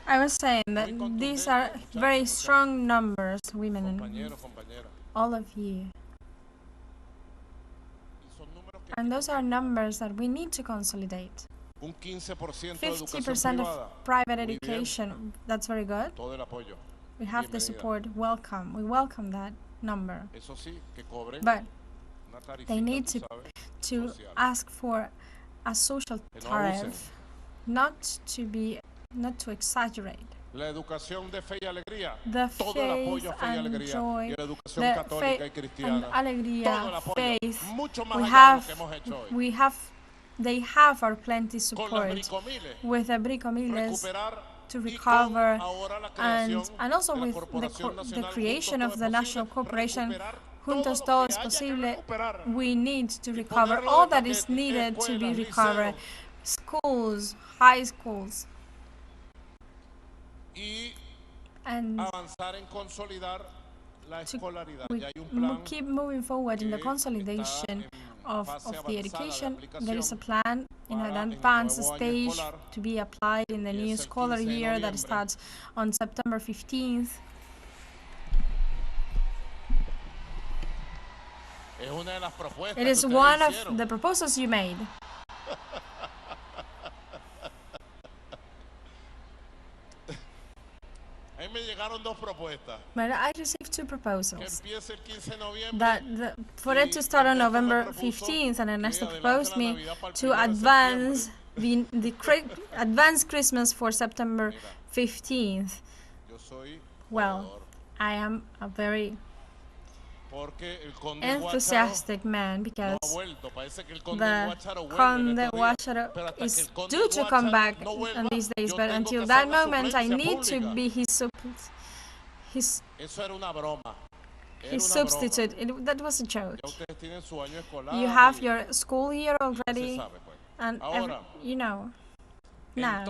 I was saying that these are very strong numbers, women and all of you. And those are numbers that we need to consolidate. 50% of private education, that's very good. We have the support, welcome. We welcome that number. But they need to ask for a social tariff, not to exaggerate. The faith and joy, the faith and alegría, faith, they have our plenty support with the bricomiles to recover, and also with the creation of the national corporation Juntos Todo es Posible. We need to recover all that is needed to be recovered. Schools, high schools, and we keep moving forward in the consolidation of the education. There is a plan in an advanced stage to be applied in the new scholar year that starts on September 15th. It is one of the proposals you made. But I received two proposals. For it to start on November 15th, and Ernesto proposed me to advance advance Christmas for September 15th. Well, I am a very enthusiastic man because the Conde Guacharo is due to come back on these days, but until that moment I need to be his substitute. That was a joke. You have your school year already, and you know, now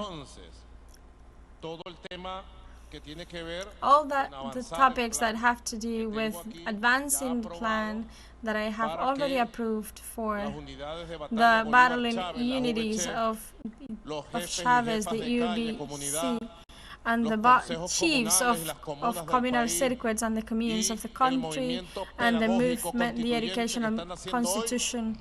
all the topics that have to do with advancing the plan that I have already approved for the battling unities of Chavez, the UBC, and the chiefs of communal circuits and the communes of the country, and the movement, the educational constitutional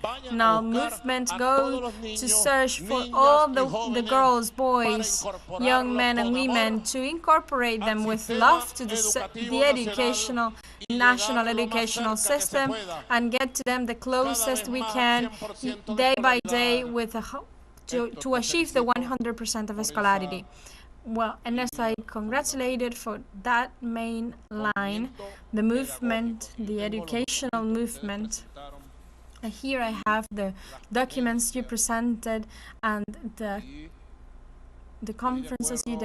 movement, go to search for all the girls, boys, young men and women, to incorporate them with love to the educational, national educational system, and get to them the closest we can, day by day, with to achieve the 100% of scholarity. Well, Ernesto, I congratulated for that main line, the movement, the educational movement. And here I have the documents you presented and the conferences you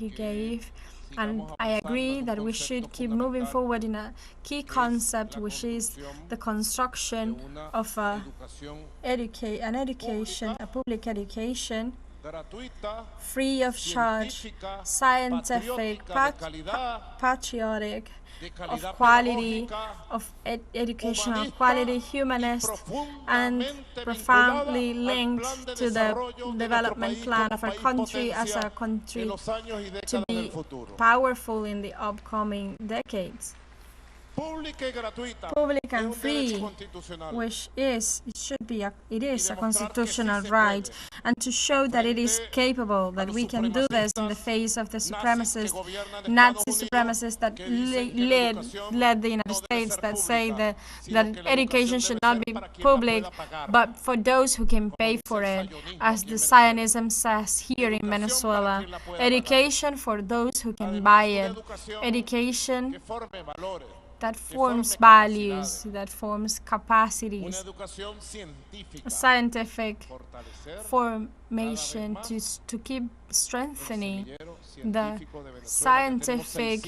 gave, and I agree that we should keep moving forward in a key concept, which is the construction of a public education, free of charge, scientific, patriotic, of quality, of educational quality, humanist, and profoundly linked to the development plan of our country as a country to be powerful in the upcoming decades. Public and free, which is a constitutional right, and to show that it is capable, that we can do this in the face of the supremacists, Nazi supremacists that led the United States, that say that education should not be public, but for those who can pay for it, as the Zionism says here in Venezuela. Education for those who can buy it. Education that forms values, that forms capacities, a scientific formation to keep strengthening the scientific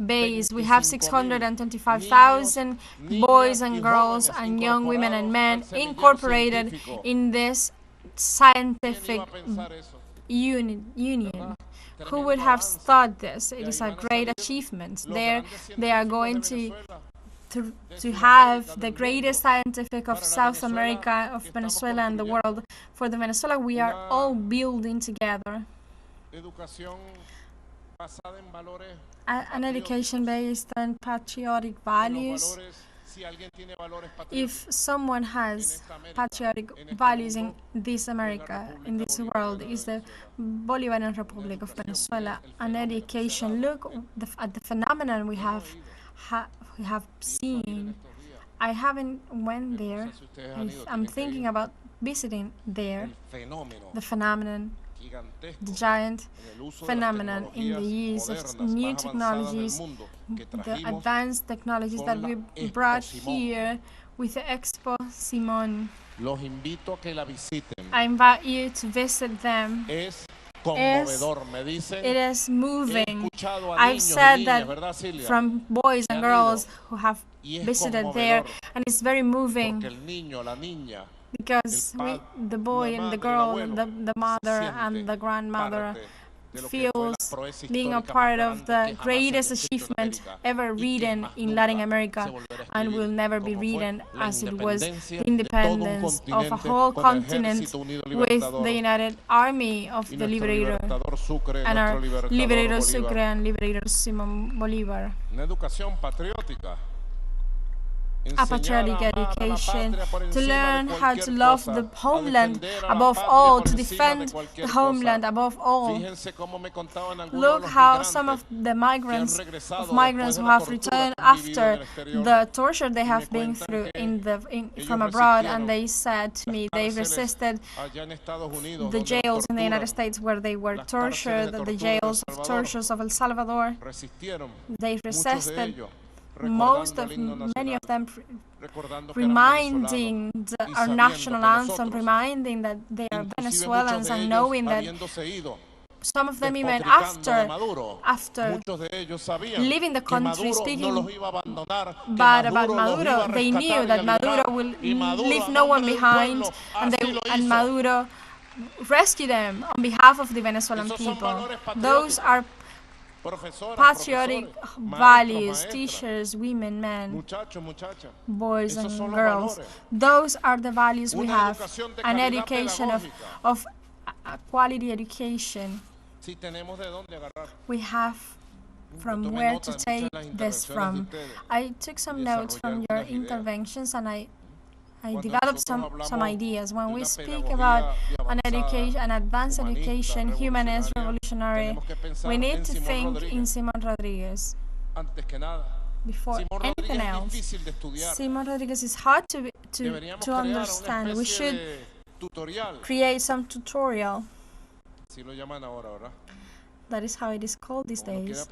base. We have 625,000 boys and girls and young women and men incorporated in this scientific union. Who would have thought this? It is a great achievement. They are going to have the greatest scientific of South America, of Venezuela, and the world. For the Venezuela, we are all building together. an education based on patriotic values. If someone has patriotic values in this America, in this world, is the Bolivarian Republic of Venezuela. An education. Look at the phenomenon we have seen. I haven't went there. I'm thinking about visiting there. The phenomenon, the giant phenomenon in the use of new technologies, the advanced technologies that we brought here with the Expo Simón. I invite you to visit them. It is moving. I've said that from boys and girls who have visited there, and it's very moving because the boy and the girl, the mother and the grandmother feels being a part of the greatest achievement ever written in Latin America, and will never be written as it was the independence of a whole continent with the United Army of the Liberator and our Liberator Sucre and Liberator Simón Bolívar. A patriotic education, to learn how to love the homeland above all, to defend the homeland above all. Look how some of the migrants who have returned after the torture they have been through from abroad, and they said to me they resisted the jails in the United States where they were tortured, the jails of tortures of El Salvador. They resisted. Many of them reminding our national anthem, reminding that they are Venezuelans, and knowing that some of them even after leaving the country, speaking bad about Maduro, they knew that Maduro will leave no one behind, and Maduro rescue them on behalf of the Venezuelan people. Those are patriotic values, teachers, women, men, boys and girls. Those are the values we have. An education of quality education. We have from where to take this from. I took some notes from your interventions, and I developed some ideas. When we speak about an advanced education, humanist, revolutionary, we need to think in Simón Rodriguez. Before anything else, Simón Rodriguez is hard to understand. We should create some tutorial. That is how it is called these days.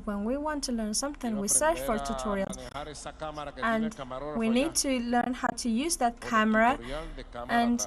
When we want to learn something, we search for tutorials, and we need to learn how to use that camera and